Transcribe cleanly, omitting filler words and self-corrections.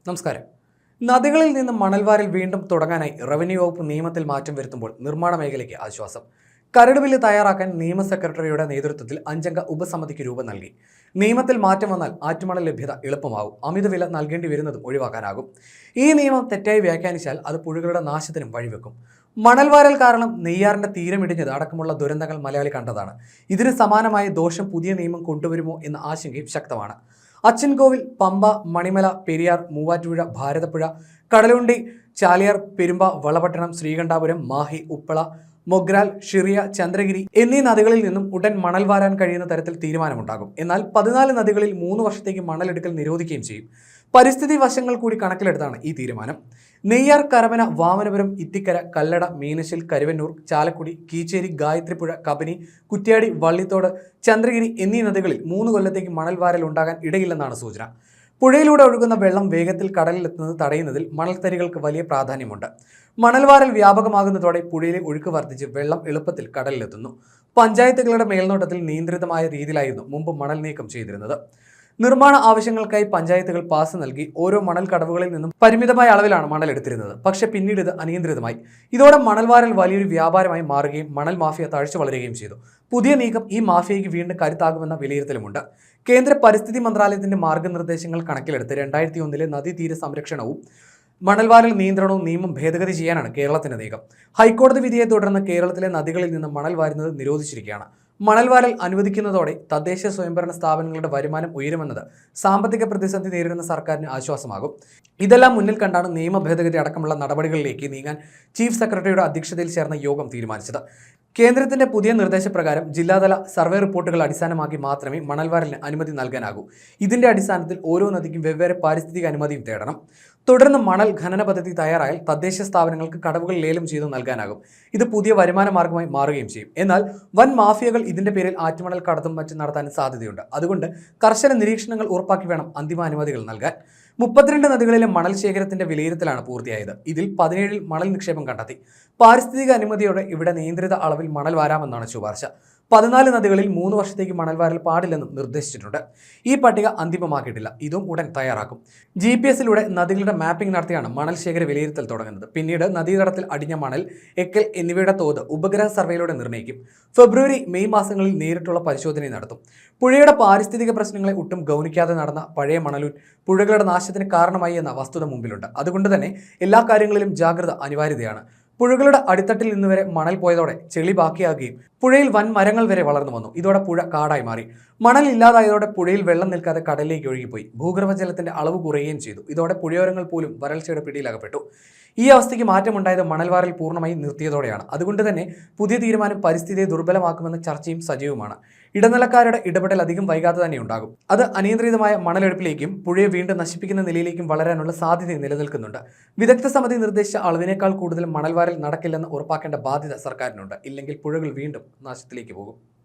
നമസ്കാരം. നദികളിൽ നിന്ന് മണൽവാരൽ വീണ്ടും തുടങ്ങാനായി റവന്യൂ വകുപ്പ് നിയമത്തിൽ മാറ്റം വരുത്തുമ്പോൾ നിർമ്മാണ മേഖലയ്ക്ക് ആശ്വാസം. കരട് ബില്ല് തയ്യാറാക്കാൻ നിയമ സെക്രട്ടറിയുടെ നേതൃത്വത്തിൽ 5 അംഗ ഉപസമിതിക്ക് രൂപം നൽകി. നിയമത്തിൽ മാറ്റം വന്നാൽ ആറ്റുമണൽ ലഭ്യത എളുപ്പമാകും, അമിതവില നൽകേണ്ടി വരുന്നതും ഒഴിവാക്കാനാകും. ഈ നിയമം തെറ്റായി വ്യാഖ്യാനിച്ചാൽ അത് പുഴകളുടെ നാശത്തിനും വഴിവെക്കും. മണൽവാരൽ കാരണം നെയ്യാറിന്റെ തീരമിടിഞ്ഞത് അടക്കമുള്ള ദുരന്തങ്ങൾ മലയാളി കണ്ടതാണ്. ഇതിന് സമാനമായ ദോഷം പുതിയ നിയമം കൊണ്ടുവരുമോ എന്ന ആശങ്കയും ശക്തമാണ്. അച്ചൻകോവിൽ, പമ്പ, മണിമല, പെരിയാർ, മൂവാറ്റുപുഴ, ഭാരതപ്പുഴ, കടലുണ്ടി, ചാലിയാർ, പെരുമ്പ, വളപട്ടണം, ശ്രീകണ്ഠാപുരം, മാഹി, ഉപ്പള, മൊഗ്രാൽ, ഷിറിയ, ചന്ദ്രഗിരി എന്നീ നദികളിൽ നിന്നും ഉടൻ മണൽ വാരാൻ കഴിയുന്ന തരത്തിൽ തീരുമാനമുണ്ടാകും. എന്നാൽ 14 നദികളിൽ 3 വർഷത്തേക്ക് മണലെടുക്കൽ നിരോധിക്കുകയും ചെയ്യും. പരിസ്ഥിതി വശങ്ങൾ കൂടി കണക്കിലെടുത്താണ് ഈ തീരുമാനം. നെയ്യാർ, കരമന, വാമനപുരം, ഇത്തിക്കര, കല്ലട, മീനച്ചിൽ, കരുവന്നൂർ, ചാലക്കുടി, കീച്ചേരി, ഗായത്രിപ്പുഴ, കബനി, കുറ്റ്യാടി, വള്ളിത്തോട്, ചന്ദ്രഗിരി എന്നീ നദികളിൽ 3 കൊല്ലത്തേക്ക് മണൽ വാരൽ ഉണ്ടാകാൻ ഇടയില്ലെന്നാണ് സൂചന. പുഴയിലൂടെ ഒഴുകുന്ന വെള്ളം വേഗത്തിൽ കടലിലെത്തുന്നത് തടയുന്നതിൽ മണൽത്തരികൾക്ക് വലിയ പ്രാധാന്യമുണ്ട്. മണൽവാരൽ വ്യാപകമാകുന്നതോടെ പുഴയിലെ ഒഴുക്ക് വർദ്ധിച്ച് വെള്ളം എളുപ്പത്തിൽ കടലിലെത്തുന്നു. പഞ്ചായത്തുകളുടെ മേൽനോട്ടത്തിൽ നിയന്ത്രിതമായ രീതിയിലായിരുന്നു മുമ്പ് മണൽ നീക്കം ചെയ്തിരുന്നത്. നിർമ്മാണ ആവശ്യങ്ങൾക്കായി പഞ്ചായത്തുകൾ പാസ് നൽകി ഓരോ മണൽ കടവുകളിൽ നിന്നും പരിമിതമായ അളവിലാണ് മണൽ എടുത്തിരുന്നത്. പക്ഷേ പിന്നീട് ഇത് അനിയന്ത്രിതമായി. ഇതോടെ മണൽവാരൽ വലിയൊരു വ്യാപാരമായി മാറുകയും മണൽ മാഫിയ തഴച്ചു വളരുകയും ചെയ്തു. പുതിയ നീക്കം ഈ മാഫിയയ്ക്ക് വീണ്ടും കരുത്താകുമെന്ന വിലയിരുത്തലുമുണ്ട്. കേന്ദ്ര പരിസ്ഥിതി മന്ത്രാലയത്തിന്റെ മാർഗനിർദ്ദേശങ്ങൾ കണക്കിലെടുത്ത് 2001 നദീതീര സംരക്ഷണവും മണൽവാരൽ നിയന്ത്രണവും നിയമം ഭേദഗതി ചെയ്യാനാണ് കേരളത്തിന്റെ നീക്കം. ഹൈക്കോടതി വിധിയെ തുടർന്ന് കേരളത്തിലെ നദികളിൽ നിന്ന് മണൽ വാരുന്നത് നിരോധിച്ചിരിക്കുകയാണ്. മണൽവാരൽ അനുവദിക്കുന്നതോടെ തദ്ദേശ സ്വയംഭരണ സ്ഥാപനങ്ങളുടെ വരുമാനം ഉയരുമെന്നത് സാമ്പത്തിക പ്രതിസന്ധി നേരിടുന്ന സർക്കാരിന് ആശ്വാസമാകും. ഇതെല്ലാം മുന്നിൽ കണ്ടാണ് നിയമ ഭേദഗതി അടക്കമുള്ള നടപടികളിലേക്ക് നീങ്ങാൻ ചീഫ് സെക്രട്ടറിയുടെ അധ്യക്ഷതയിൽ ചേർന്ന യോഗം തീരുമാനിച്ചത്. കേന്ദ്രത്തിന്റെ പുതിയ നിർദ്ദേശപ്രകാരം ജില്ലാതല സർവേ റിപ്പോർട്ടുകൾ അടിസ്ഥാനമാക്കി മാത്രമേ മണൽവാരലിന് അനുമതി നൽകാനാകൂ. ഇതിന്റെ അടിസ്ഥാനത്തിൽ ഓരോ നദിക്കും വെവ്വേറെ പാരിസ്ഥിതിക അനുമതിയും തേടണം. തുടർന്ന് മണൽ ഖനന പദ്ധതി തയ്യാറായാൽ തദ്ദേശ സ്ഥാപനങ്ങൾക്ക് കടവുകൾ ലേലം ചെയ്ത് നൽകാനാകും. ഇത് പുതിയ വരുമാന മാർഗമായി മാറുകയും ചെയ്യും. എന്നാൽ വൻ മാഫിയകൾ ഇതിന്റെ പേരിൽ ആറ്റുമണൽ കടത്തും മറ്റും നടത്താൻ സാധ്യതയുണ്ട്. അതുകൊണ്ട് കർശന നിരീക്ഷണങ്ങൾ ഉറപ്പാക്കി വേണം അന്തിമ അനുമതികൾ നൽകാൻ. 32 നദികളിലെ മണൽ ശേഖരത്തിന്റെ വിലയിരുത്തലാണ് പൂർത്തിയായത്. ഇതിൽ 17 മണൽ നിക്ഷേപം കണ്ടെത്തി. പാരിസ്ഥിതിക അനുമതിയോടെ ഇവിടെ നിയന്ത്രിത അളവിൽ മണൽ വാരാമെന്നാണ് ശുപാർശ. 14 നദികളിൽ 3 വർഷത്തേക്ക് മണൽ വാരൽ പാടില്ലെന്നും നിർദ്ദേശിച്ചിട്ടുണ്ട്. ഈ പട്ടിക അന്തിമമാക്കിയിട്ടില്ല. ഇതും ഉടൻ തയ്യാറാക്കും. GPS-ലൂടെ നദികളുടെ മാപ്പിംഗ് നടത്തിയാണ് മണൽ ശേഖര വിലയിരുത്തൽ തുടങ്ങുന്നത്. പിന്നീട് നദീതടത്തിൽ അടിഞ്ഞ മണൽ, എക്കൽ എന്നിവയുടെ തോത് ഉപഗ്രഹ സർവേയിലൂടെ നിർണ്ണയിക്കും. ഫെബ്രുവരി, മെയ് മാസങ്ങളിൽ നേരിട്ടുള്ള പരിശോധന നടത്തും. പുഴയുടെ പാരിസ്ഥിതിക പ്രശ്നങ്ങളെ ഒട്ടും ഗൗനിക്കാതെ നടന്ന പഴയ മണലൂൻ പുഴകളുടെ നാശത്തിന് കാരണമായി എന്ന വസ്തുത മുമ്പിലുണ്ട്. അതുകൊണ്ട് തന്നെ എല്ലാ കാര്യങ്ങളിലും ജാഗ്രത അനിവാര്യതയാണ്. പുഴകളുടെ അടിത്തട്ടിൽ നിന്ന് വരെ മണൽ പോയതോടെ ചെളി ബാക്കിയാകുകയും പുഴയിൽ വൻ മരങ്ങൾ വരെ വളർന്നു വന്നു. ഇതോടെ പുഴ കാടായി മാറി. മണൽ ഇല്ലാതായതോടെ പുഴയിൽ വെള്ളം നിൽക്കാതെ കടലിലേക്ക് ഒഴുകിപ്പോയി. ഭൂഗർഭജലത്തിന്റെ അളവ് കുറയുകയും ചെയ്തു. ഇതോടെ പുഴയോരങ്ങൾ പോലും വരൾച്ചയുടെ പിടിയിലകപ്പെട്ടു. ഈ അവസ്ഥയ്ക്ക് മാറ്റമുണ്ടായത് മണൽവാരൽ പൂർണ്ണമായി നിർത്തിയതോടെയാണ്. അതുകൊണ്ട് തന്നെ പുതിയ തീരുമാനം പരിസ്ഥിതിയെ ദുർബലമാക്കുമെന്ന ചർച്ചയും സജീവമാണ്. ഇടനിലക്കാരുടെ ഇടപെടൽ അധികം വൈകാതെ തന്നെ ഉണ്ടാകും. അത് അനിയന്ത്രിതമായ മണലെടുപ്പിലേക്കും പുഴയെ വീണ്ടും നശിപ്പിക്കുന്ന നിലയിലേക്കും വളരാനുള്ള സാധ്യത നിലനിൽക്കുന്നുണ്ട്. വിദഗ്ധ സമിതി നിർദ്ദേശിച്ച അളവിനേക്കാൾ കൂടുതൽ മണൽവാരൽ നടക്കില്ലെന്ന് ഉറപ്പാക്കേണ്ട ബാധ്യത സർക്കാരിനുണ്ട്. ഇല്ലെങ്കിൽ പുഴകൾ വീണ്ടും നാശത്തിലേക്ക് പോകും.